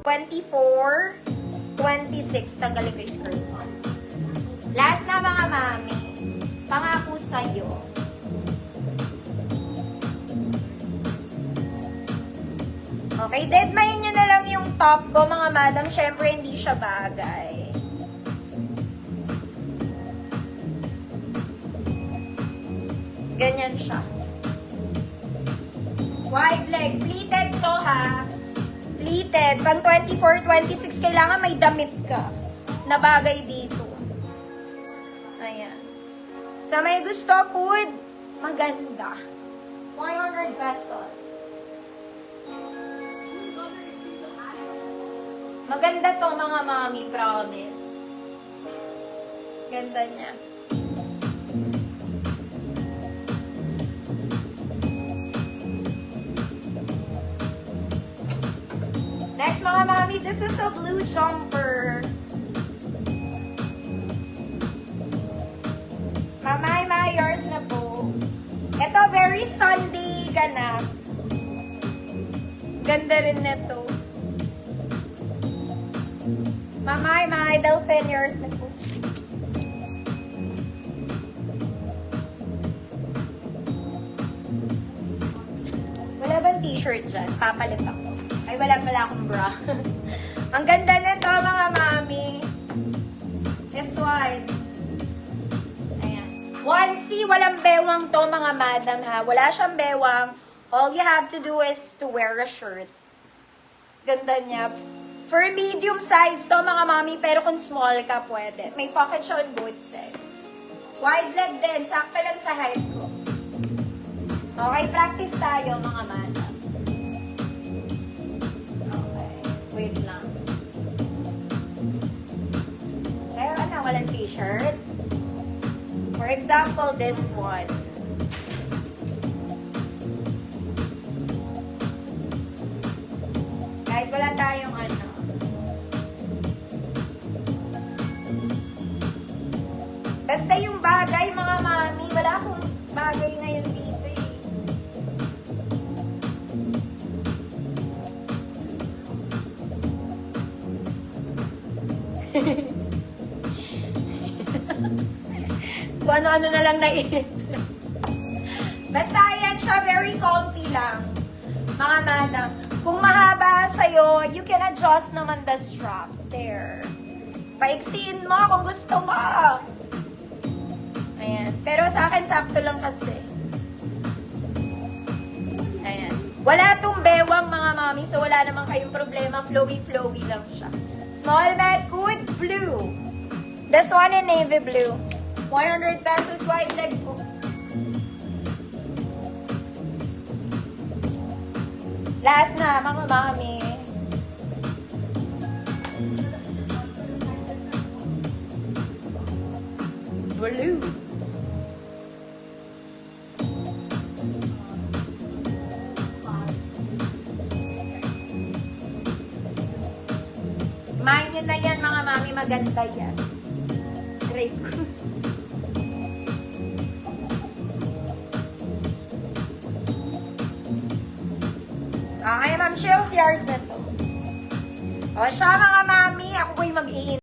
24, 26. Tanggalin ko yung skirt mo. Last na mga mami. Pangako sa'yo. Okay, deadmine nyo na lang yung top ko mga madam. Syempre, hindi siya bagay. Ganyan siya. Wide leg. Pleated to ha. Pleated. Pang 24, 26, kailangan may damit ka na bagay dito. Ayan. Sa may gusto, could maganda. 100 pesos. Maganda to mga mami, promise. Ganda niya. Next mga mami, this is a blue jumper. Mamay, yours na po. Ito, very Sunday ganap. Ganda rin nito. Mamay, Delphin, yours na po. Wala bang t-shirt dyan? Papalit ako. Ay, wala pala akong bra. Ang ganda nito, mga mami. It's wide. Ayan. 1C, walang bewang to, mga madam, ha? Wala siyang bewang. All you have to do is to wear a shirt. Ganda niya. For medium size to, mga mami, pero kung small ka, pwede. May pocket siya on both sides. Wide leg din. Sakto lang sa height ko. Okay, practice tayo, mga madam. Okay, wait lang. Pero ano, walang t-shirt? For example, this one. Kahit wala tayong ano. Basta yung bagay, mga mami, wala akong bagay ngayon dito eh. Kung ano-ano na lang naiisip. Basta yan siya, very comfy lang. Mga madam, kung mahaba sa'yo, you can adjust naman the straps there. Paiksiin mo kung gusto mo. Ayan. Pero sa akin, sakto lang kasi. Ayan. Wala tong bewang, mga mami, so wala naman kayong problema. Flowy-flowy lang siya. Small bag, good blue. This one in navy blue. 100 pesos wide leg po. Last na, mga mami. Blue. Mind nyo na yan, mga mami. Maganda yan. Great. Okay, Ma'am Shields, yours na to. O siya, mga mami. Ako po'y mag-iin.